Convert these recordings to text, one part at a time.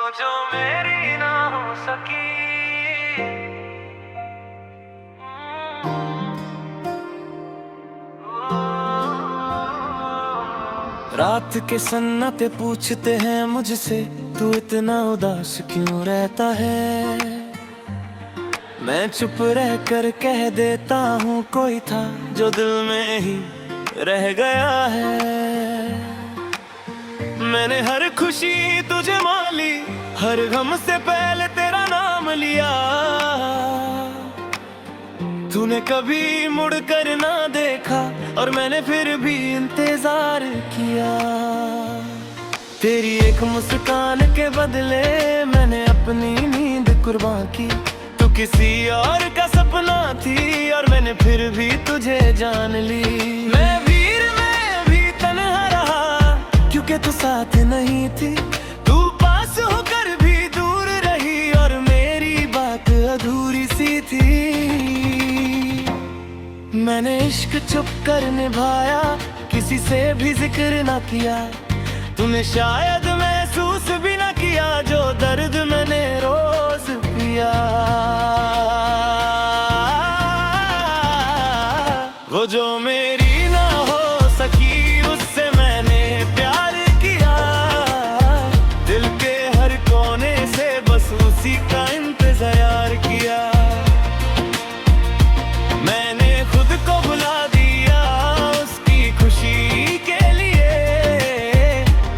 जो मेरी ना हो सकी। रात के सन्नाटे पूछते हैं मुझसे, तू इतना उदास क्यों रहता है। मैं चुप रह कर कह देता हूँ, कोई था जो दिल में ही रह गया है। मैंने हर खुशी तुझे माली, हर गम से पहले तेरा नाम लिया। तूने कभी मुड़ कर ना देखा और मैंने फिर भी इंतजार किया। तेरी एक मुस्कान के बदले मैंने अपनी नींद कुर्बान की। तू किसी और का सपना थी और मैंने फिर भी तुझे जान ली। मैं भीड़ में भी तन्हा रहा क्योंकि तू साथ नहीं थी। तू पास होकर भी दूर रही और मेरी बात अधूरी सी थी। मैंने इश्क छुप कर निभाया, किसी से भी जिक्र ना किया। तूने शायद महसूस भी ना किया जो दर्द मैंने रोज पिया। वो जो मेरी ना हो सकी, उससे मैंने प्यार किया। दिल के हर कोने से बस उसी का इंतजार किया। मैंने खुद को भुला दिया उसकी खुशी के लिए,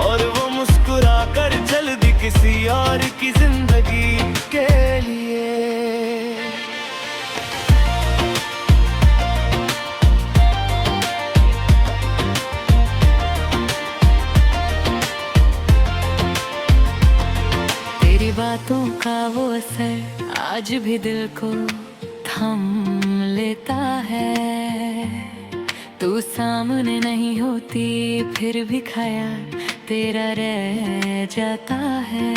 और वो मुस्कुरा कर चल दी किसी और की जिंदगी के लिए। तेरी बातों का वो असर आज भी दिल को थम लेता है। तू सामने नहीं होती फिर भी ख्याल तेरा रह जाता है।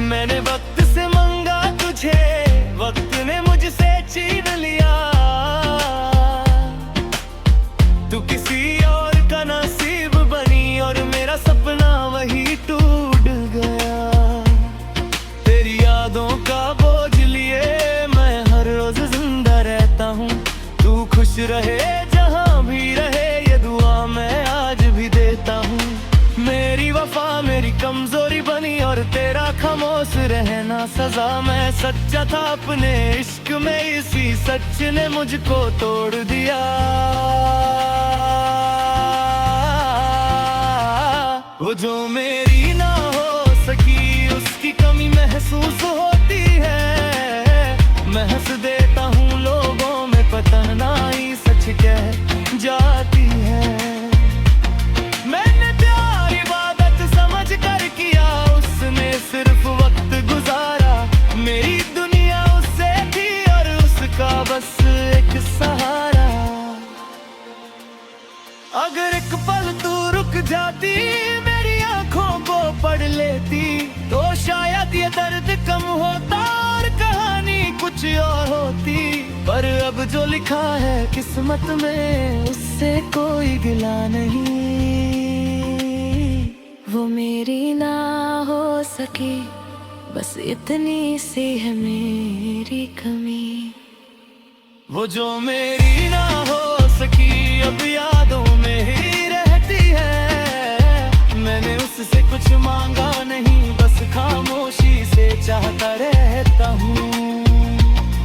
मैंने वक्त से मांगा तुझे, वक्त ने मुझसे छीन लिया। तू किसी और का नसीब बनी और मेरा सपना वही टूट गया। तेरी यादों का बोझ लिए मैं हर रोज जिंदा रहता हूँ। तू खुश रहे जहाँ भी रहे, ये दुआ मैं आज भी देता हूँ। मेरी वफा मेरी कमजोरी बनी और तेरा खामोश रहना सजा। मैं सच्चा था अपने इश्क में, इसी सच ने मुझको तोड़ दिया। वो जो मेरी ना हो सकी, उसकी कमी महसूस होती है। मैं हंस देता हूँ लोगों में, पता ना ही सच कह जाती है। मैंने प्यार इबादत समझ कर किया, उसने सिर्फ वक्त गुजारा। मेरी दुनिया उससे थी और उसका बस एक सहारा। अगर एक पल तू रुक जाती, मेरी आंखों को पढ़ लेती, तो शायद ये दर्द कम होता और कहानी कुछ और होती। पर अब जो लिखा है किस्मत में, उससे कोई गिला नहीं। वो मेरी ना हो सकी, बस इतनी सी है मेरी कमी। वो जो मेरी ना हो सकी, अब यादों में ही रहती है। मैंने उससे कुछ मांगा नहीं, बस खामोशी से चाहता रहता हूँ।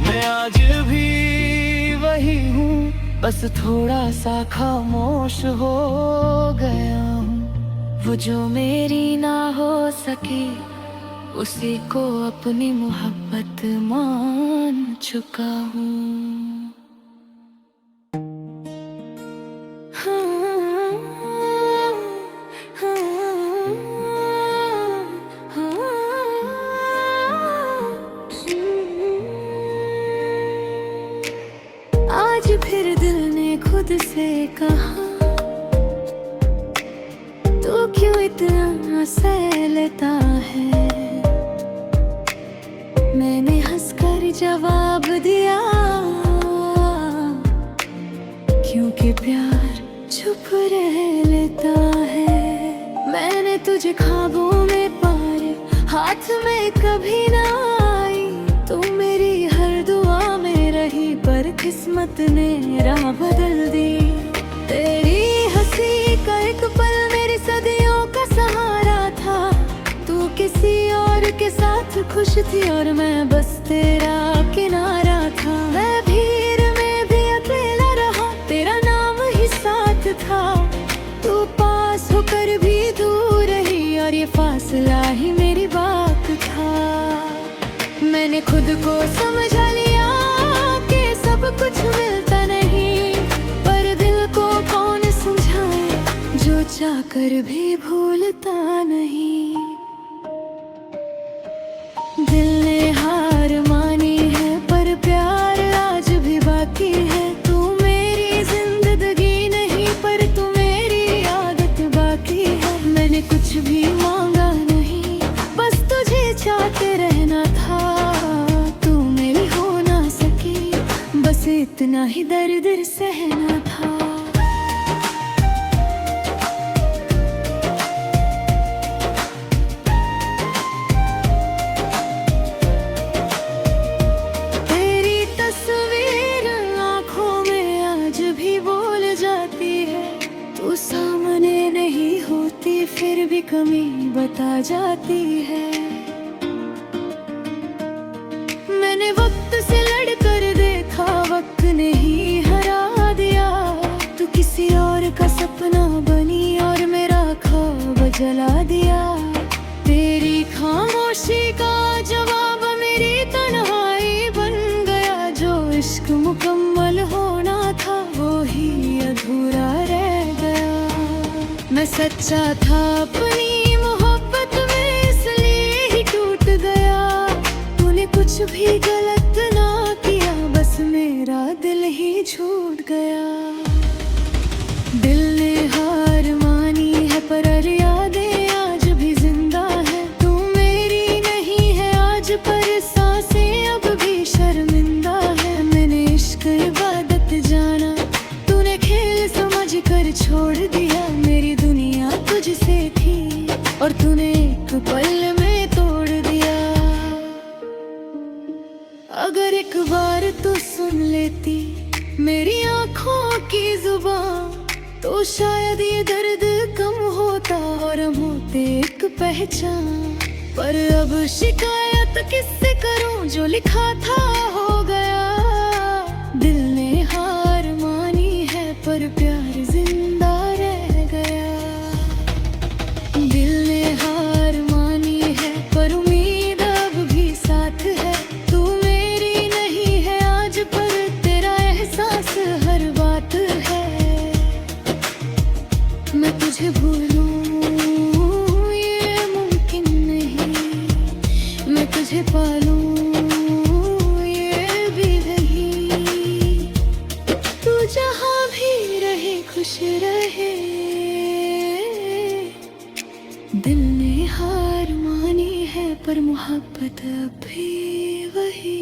मैं आज भी वही हूँ, बस थोड़ा सा खामोश हो गया हूँ। वो जो मेरी ना हो सकी, उसी को अपनी मोहब्बत मान चुका हूँ। आज फिर दिल ने खुद से कहा, तो क्यों इतना सह लेता है। मैंने हंसकर जवाब दिया, क्योंकि प्यार चुप रह लेता है। मैंने तुझे ख्वाबों में पाए हाथ में कभी ना आई। तू मेरी हर दुआ में रही पर किस्मत ने राह बदल दी। तेरी हंसी का एक पल मेरी सदियों का सहारा था। तू किसी और के साथ खुश थी और मैं बस तेरा किनारा था। मैं भीड़ में भी अकेला रहा, तेरा नाम ही साथ था। तू पास होकर भी दूर रही और ये फासला ही मेरी बात था। मैंने खुद को समझा लिया कि सब कुछ मिलता नहीं, पर दिल को कौन समझाए जो चाहकर भी भूलता नहीं। दिल ने हार मानी है पर प्यार आज भी बाकी है। तू मेरी जिंदगी नहीं पर तू मेरी आदत बाकी है। मैंने कुछ भी मांगा नहीं, बस तुझे चाहते रहना था। तू मेरी हो ना सकी, बस इतना ही दर्द सहना था। तू सामने नहीं होती फिर भी कमी बता जाती है। मैंने वक्त से लड़कर देखा, वक्त ने ही हरा दिया। तू किसी और का सपना बनी और मेरा ख्वाब जला दिया। तेरी खामोशी का जवाब मेरी तन्हाई बन गया। जो इश्क मुकम्मल होना था वो ही अधूरा रह गया। मैं सच्चा था अपनी मोहब्बत में इसलिए ही टूट गया। तूने कुछ भी गलत ना किया, बस मेरा दिल ही छूट गया। दिल ने हार मानी है पर यादें आज भी जिंदा है। तू मेरी नहीं है आज पर सांसें अब भी शर्मिंदा है। मैंने इश्क इबादत जाना, तूने खेल समझ कर छोड़ दिया। मेरी दुनिया तुझसे थी और तूने एक पल में तोड़ दिया। अगर एक बार तू सुन लेती मेरी आँखों की जुबान, तो शायद ये दर्द कम होता और हम होते एक पहचान। पर अब शिकायत किससे करूं, जो लिखा था हो गया। दिल ने हार मानी है पर प्यार जिंदा रह गया। दिल ने हार मानी है पर उम्मीद अब भी साथ है। तू मेरी नहीं है आज पर तेरा एहसास हर बात है। मैं तुझे भूलूं ये मुमकिन नहीं, मैं तुझे पालूं ये भी नहीं। तू जहाँ भी रहे खुश रहे। दिल ने हार मानी है पर मोहब्बत अब भी वही।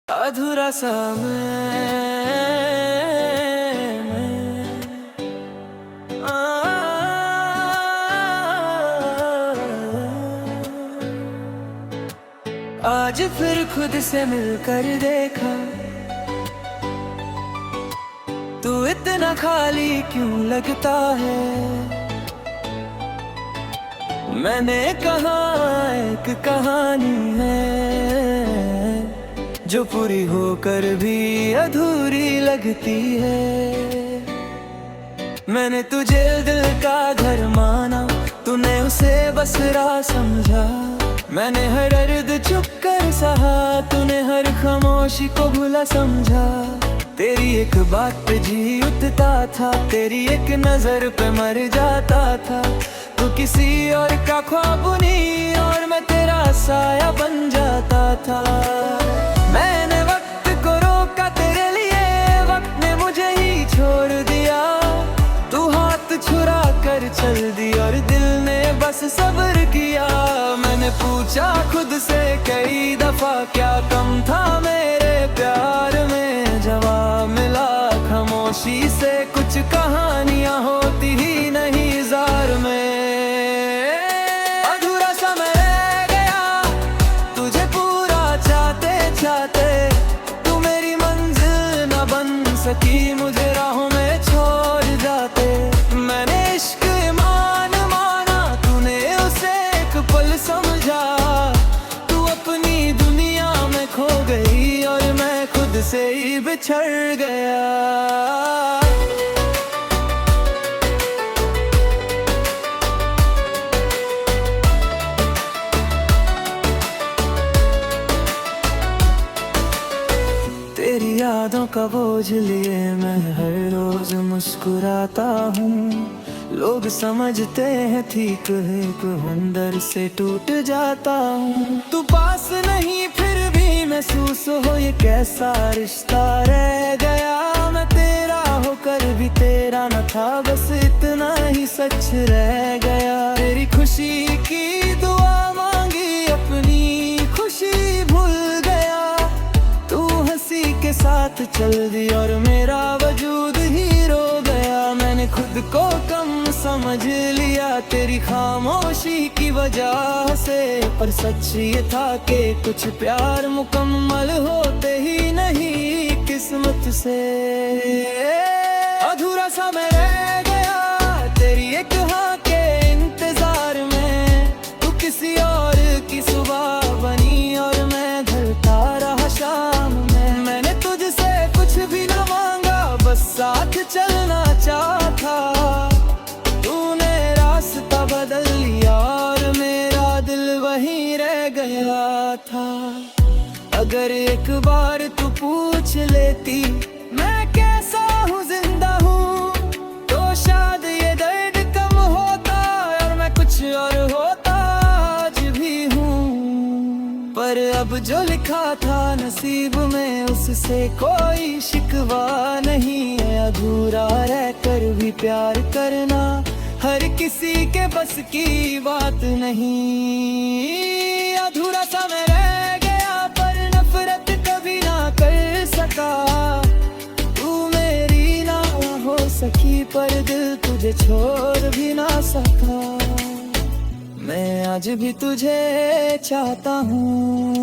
अधूरा सा आज फिर खुद से मिलकर देखा। तू इतना खाली क्यों लगता है। मैंने कहा एक कहानी है जो पूरी होकर भी अधूरी लगती है। मैंने तुझे दिल का घर माना, तूने उसे बस राह समझा। मैंने हर दर्द चुप कर सहा, तूने हर खामोशी को भूला समझा। तेरी एक बात पे जी उठता था, तेरी एक नजर पे मर जाता था। तू किसी और का ख्वाब नहीं और मैं तेरा साया बन जाता था। मैंने वक्त को रोका तेरे लिए, वक्त ने मुझे ही छोड़ दिया। तू हाथ छुरा कर चल दी और दिल ने सब्र किया। मैंने पूछा खुद से कई दफा क्या कम था मेरे प्यार में, जवाब मिला खामोशी से कुछ कहानियां होती ही नहीं जार में। अधूरा सा मैं रह गया तुझे पूरा चाहते चाहते, तू मेरी मंजिल न बन सकी मुझे राहों में छोड़ जाते। मैंने इश्क ईमान माना तूने उसे एक पल समझा, तू अपनी दुनिया में खो गई और मैं खुद से ही बिछड़ गया। तेरी यादों का बोझ लिए मैं हर रोज मुस्कुराता हूँ। लोग समझते हैं ठीक है कि अंदर से टूट जाता हूँ। तू पास नहीं फिर भी महसूस हो ये कैसा रिश्ता रह गया। मैं तेरा होकर भी तेरा न था, बस इतना ही सच रह गया। तेरी खुशी की दुआ मांगी अपनी खुशी भूल गया। तू हंसी के साथ चल दी और मेरा वजूद ही रो गया। मैंने खुद को कम समझ लिया तेरी खामोशी की वजह से, पर सच ये था कि कुछ प्यार मुकम्मल होते ही नहीं किस्मत से। अधूरा सा मैं रह गया तेरी एक हाँ के इंतजार में, तू किसी और की सुबह बनी और मैं ढलता रहा शाम में। मैंने तुझसे कुछ भी न मांगा बस साथ चलना चाहा, तूने रास्ता बदल लिया और मेरा दिल वहीं रह गया था। अगर एक बार तू पूछ लेती मैं कैसा हूँ जिंदा हूँ, तो शायद ये दर्द कम होता और मैं कुछ और होता आज भी हूँ। पर अब जो लिखा था नसीब में उससे कोई शिकवा नहीं है। अधूरा रहकर भी प्यार करना हर किसी के बस की बात नहीं। अधूरा सा मैं रह गया पर नफरत कभी ना कर सका। तू मेरी ना हो सकी पर दिल तुझे छोड़ भी ना सका। मैं आज भी तुझे चाहता हूँ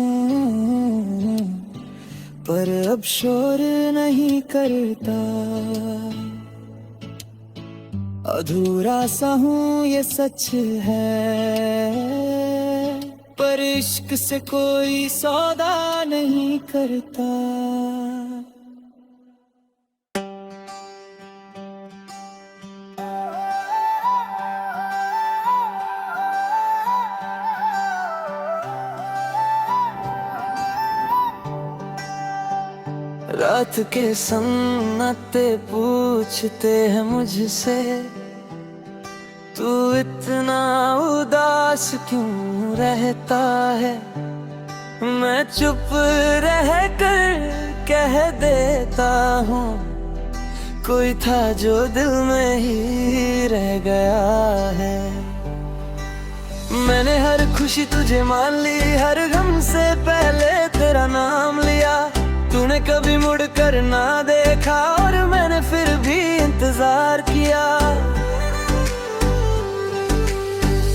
पर अब शोर नहीं करता। अधूरा सा हूँ ये सच है, पर इश्क से कोई सौदा नहीं करता। रात के सन्नाटे पूछते हैं मुझसे, तू इतना उदास क्यों रहता है। मैं चुप रह कर कह देता हूँ, कोई था जो दिल में ही रह गया है। मैंने हर खुशी तुझे मान ली, हर गम से पहले तेरा नाम लिया। तूने कभी मुड़ कर ना देखा और मैंने फिर भी इंतजार किया।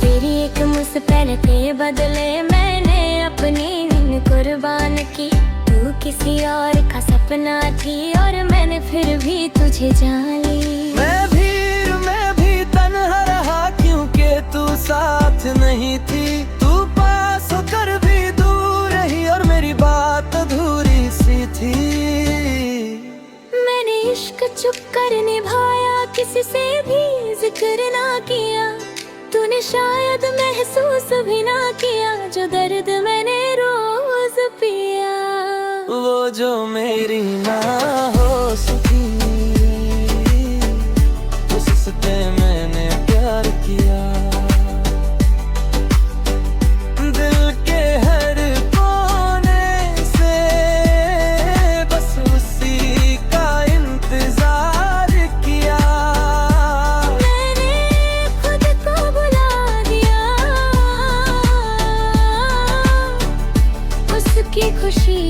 तेरी एक मुस्कुराहट के बदले मैंने अपनी नींद कुर्बान की। तू किसी और का सपना थी और मैंने फिर भी तुझे जान ली। मैं भीड़ में भी तन्हा रहा क्योंकि तू साथ नहीं थी। तू पास होकर भी दूर रही और मेरी बात अधूरी सी थी। मैंने इश्क चुप कर निभाया, किसी से भी जिक्र ना किया। तूने शायद महसूस भी ना किया जो दर्द मैंने रोज पिया। वो जो मेरी ना हो सकी उससे मैंने प्यार किया। दिल के हर कोने से बस उसी का इंतजार किया। मैंने खुद को बुला दिया खुशी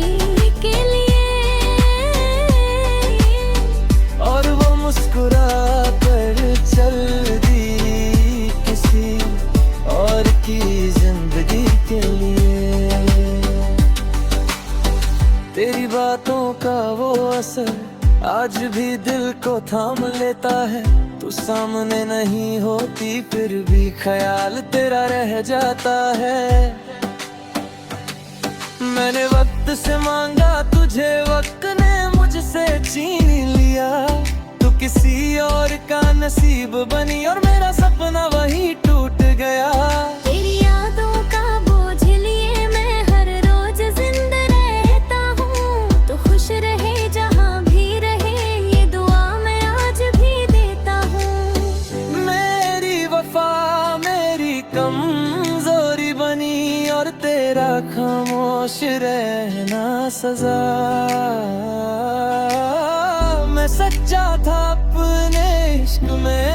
के लिए। और वो मुस्कुरा कर चल दी किसी और की जिंदगी के लिए। तेरी बातों का वो असर आज भी दिल को थाम लेता है। तू सामने नहीं होती फिर भी ख्याल तेरा रह जाता है। मैंने वक्त से मांगा तुझे, वक्त ने मुझसे छीन लिया। तू किसी और का नसीब बनी और मेरा सपना वही टूट गया। तेरी यादों का बोझ लिए मैं हर रोज जिंदा रहता हूँ। तू खुश रहे जहाँ भी रहे, ये दुआ मैं आज भी देता हूँ। मेरी वफा मेरी कमजोरी बनी और तेरा खामोश रहना सजा। मैं सच्चा था अपने इश्क में,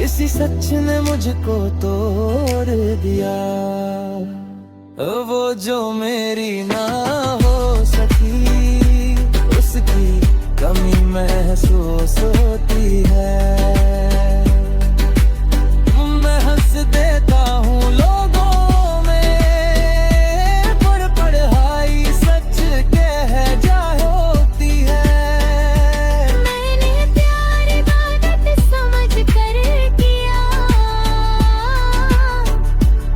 इसी सच ने मुझको तोड़ दिया। वो जो मेरी ना हो सकी, उसकी कमी महसूस होती है। मैं हंस देता हूँ लोगों में, पर पढ़ाई सच कह जा होती है। मैंने प्यार इबादत समझ कर किया,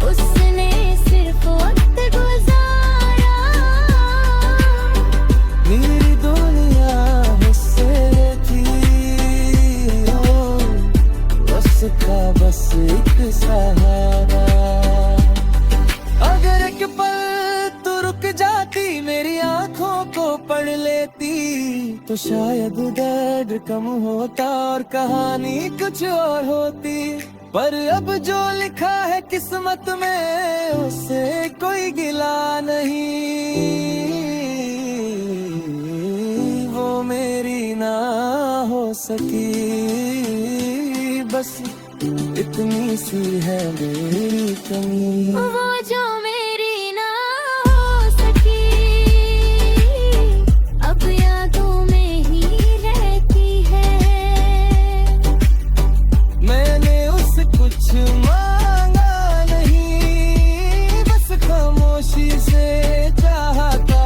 उसने सिर्फ वक्त गुजारा। मेरी दुनिया मुझसे थी, बस का बस एक सहारा। अगर एक पल तू रुक जाती, मेरी आंखों को पढ़ लेती, तो शायद दर्द कम होता और कहानी कुछ और होती। पर अब जो लिखा है किस्मत में, उससे कोई गिला नहीं। वो मेरी ना हो सकी, बस इतनी सी है मेरी कमी। वो जो मेरी ना हो सकी, अब यादों में ही रहती है। मैंने उससे कुछ मांगा नहीं, बस खामोशी से चाहता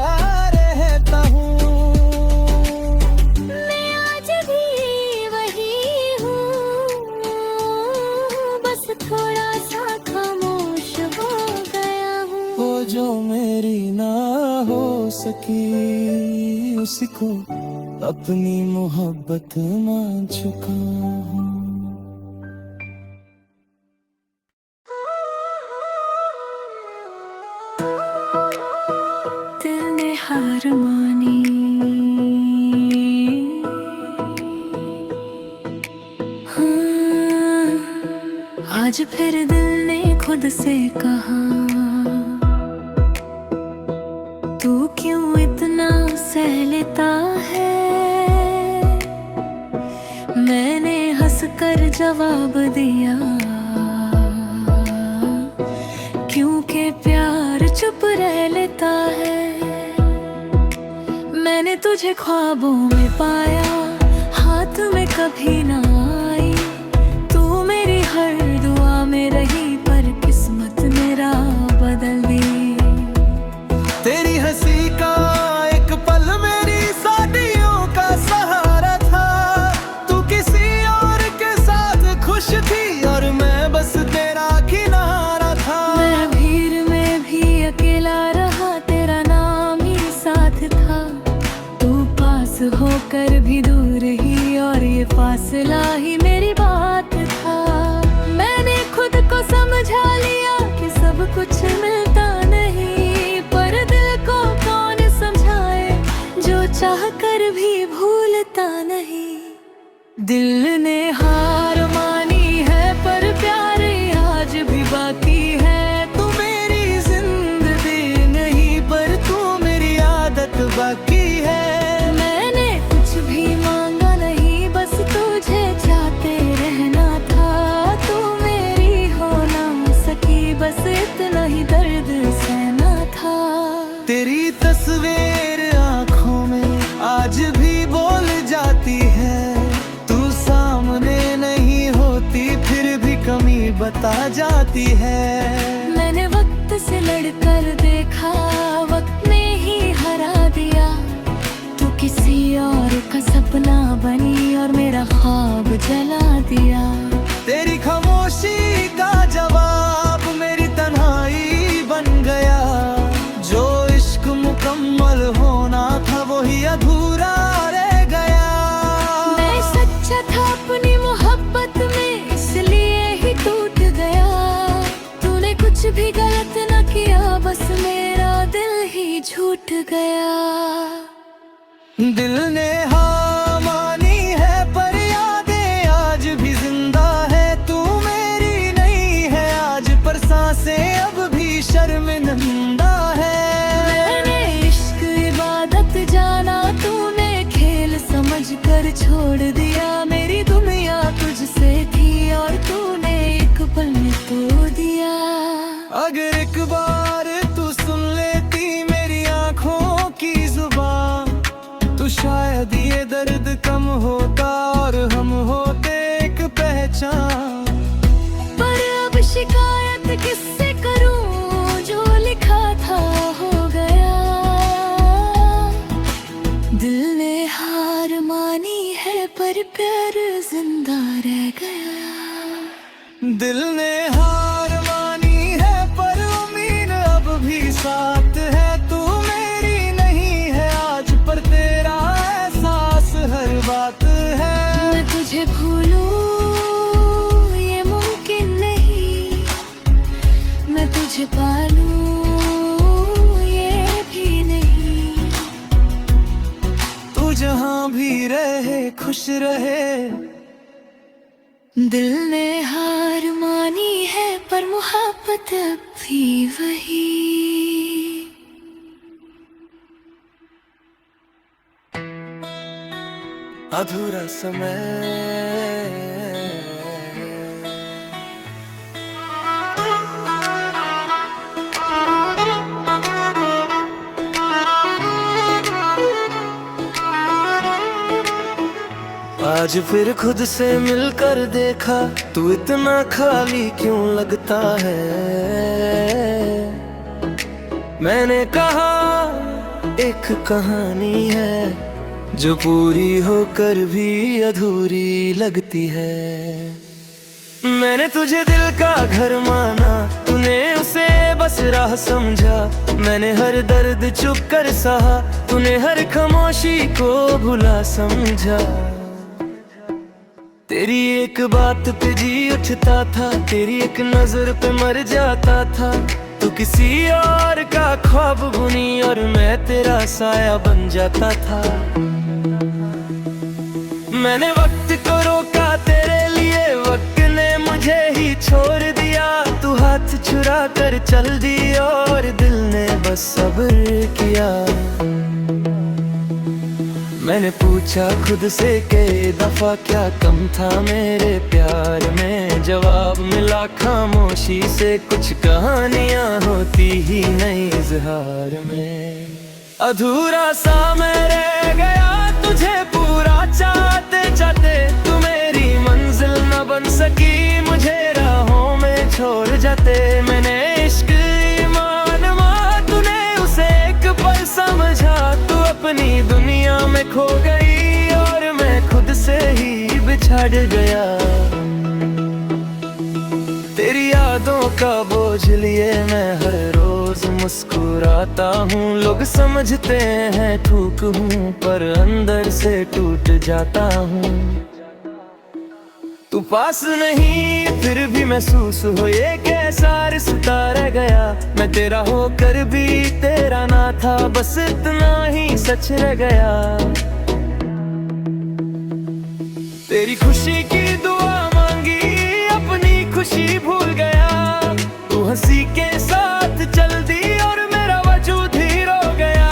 रहता हूँ। मैं आज भी वही हूँ, बस थोड़ा सा खामोश हो गया हूँ। वो जो मेरी ना हो सकी, उसी को अपनी मोहब्बत मान चुका हूँ। दिल ने हार मानी, हाँ, आज फिर दिल ने खुद से कहा, तू क्यों इतना सह लेता है। मैंने हंस कर जवाब दिया, क्योंकि प्यार चुप रह लेता है। मैंने तुझे ख्वाबों में पाया, हाथ में कभी ना आई। तू मेरी हर दुआ में रही, पर किस्मत मेरा बदल दी। तेरी हंसी का एक पल मेरी शादियों का सहारा था। तू किसी और के साथ खुश थी और मैं बस तेरा किनारा था। मैं भीड़ में भी अकेला रहा, तेरा नाम ही साथ था। तू पास होकर भी दूर ही, और ये फासला ही मेरी बात था। मैंने खुद को समझा लिया कि सब कुछ मिलता नहीं, पर दिल को कौन समझाए जो चाह कर भी भूलता नहीं। दिल ने हार मानी है, पर प्यार आज भी बाकी है। तू मेरी जिंदगी नहीं, पर तू मेरी आदत बाकी है। मैंने कुछ भी मांगा नहीं, बस तुझे चाहते रहना था। तू मेरी हो ना सकी, बस इतना ही दर्द सहना था। बता जाती है। मैंने वक्त से लड़कर देखा, वक्त ने ही हरा दिया। तू किसी और का सपना बनी और मेरा ख्वाब जला दिया। तेरी खामोशी का जवाब मेरी तन्हाई बन गया। जो इश्क मुकम्मल होना था वही अधूरा रह गया। मैं सच्चा था अपनी मोहब्बत में, इसलिए ही टूट गया। तूने कुछ भी गलत न किया, बस मेरा दिल ही झूठ गया। दिल ने हाँ मानी है पर यादें आज भी जिंदा है। तू मेरी नहीं है आज पर सांसें अब भी शर्मिंदा है। मैंने इश्क इबादत जाना, तूने खेल समझ कर छोड़ दिया। मेरी दुनिया तुझसे थी और तूने एक पल में तोड़ दिया। अगर एक बार तू सुन लेती मेरी आँखों की जुबान, तो शायद ये दर्द कम होता और हम होते एक पहचान। पर अब शिकायत किससे करूं, जो लिखा था हो गया। दिल ने हार मानी है पर प्यार जिंदा रह गया। दिल ने हार मानी है पर उम्मीद अब भी साथ है। तू मेरी नहीं है आज पर तेरा एहसास हर बात है। मैं तुझे भूलूं ये मुमकिन नहीं, मैं तुझे पालूं ये भी नहीं। तू जहाँ भी रहे खुश रहे। दिल ने हार मानी है पर मोहब्बत अब भी वही। अधूरा समय आज फिर खुद से मिलकर देखा, तू इतना खाली क्यों लगता है। मैंने कहा एक कहानी है जो पूरी होकर भी अधूरी लगती है। मैंने तुझे दिल का घर माना, तूने उसे बस राह समझा। मैंने हर दर्द चुप कर सहा, तूने हर खामोशी को भुला समझा। तेरी एक बात पे जी उठता था, तेरी एक नजर पे मर जाता था। तू किसी और का ख्वाब बुनी और मैं तेरा साया बन जाता था। मैंने वक्त को रोका तेरे लिए, वक्त ने मुझे ही छोड़ दिया। तू हाथ छुरा कर चल दी और दिल ने बस सब्र किया। मैंने पूछा खुद से कई दफा क्या कम था मेरे प्यार में। जवाब मिला खामोशी से, कुछ कहानियां होती ही नहीं इजहार में। अधूरा सा मैं रह गया तुझे पूरा चाहते चाहते। तू मेरी मंजिल न बन सकी, मुझे राहों में छोड़ जाते। मैंने इश्क ईमान मां, तूने उसे एक पल समझा। तू अपनी दुनिया में खो गई और मैं खुद से ही बिछड़ गया। तेरी यादों का बोझ लिए मैं हर रोज मुस्कुराता हूँ। लोग समझते हैं ठूक हूँ पर अंदर से टूट जाता हूँ। तू पास नहीं फिर भी महसूस हो ये कैसा रिश्ता रह गया। मैं तेरा होकर भी तेरा ना था, बस इतना ही सच रह गया। तेरी खुशी की दुआ मांगी, अपनी खुशी भूल गया। तू हंसी के साथ चल दी और मेरा वजूद ही रो गया।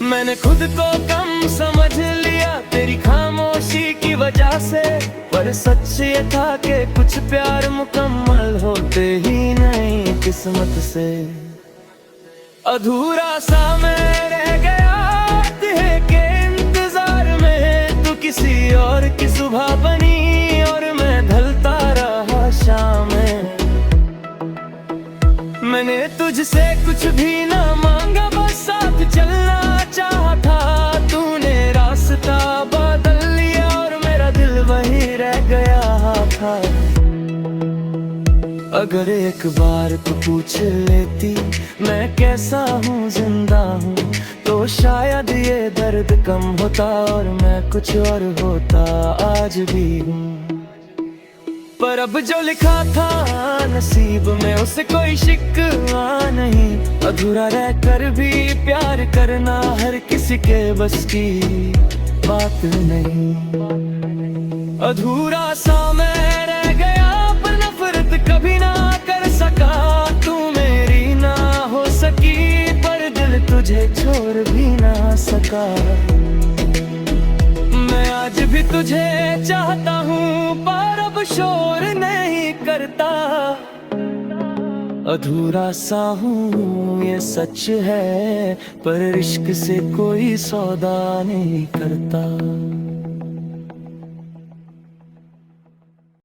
मैंने खुद को कम समझ लिया तेरी खामोशी की वजह से। पर सच ये था कि कुछ प्यार मुकम्मल होते ही नहीं किस्मत से। अधूरा सा मैं रह गया के इंतजार में। तू किसी और की सुबह बनी और मैं कुछ भी ना मांगा, बस साथ चलना चाहा था। तूने रास्ता बदल लिया और मेरा दिल वही रह गया था। अगर एक बार तू पूछ लेती मैं कैसा हूँ, जिंदा हूँ, तो शायद ये दर्द कम होता और मैं कुछ और होता, आज भी हूँ। पर अब जो लिखा था नसीब में उसे कोई शिकवा नहीं। अधूरा रहकर भी प्यार करना हर किसी के बस की बात नहीं। अधूरा सा मैं रह गया, पर नफरत कभी ना कर सका। तू मेरी ना हो सकी, पर दिल तुझे छोड़ भी ना सका। मैं आज भी तुझे चाहता हूँ, पर अब शोर नहीं करता। अधूरा सा हूँ ये सच है, पर इश्क से कोई सौदा नहीं करता।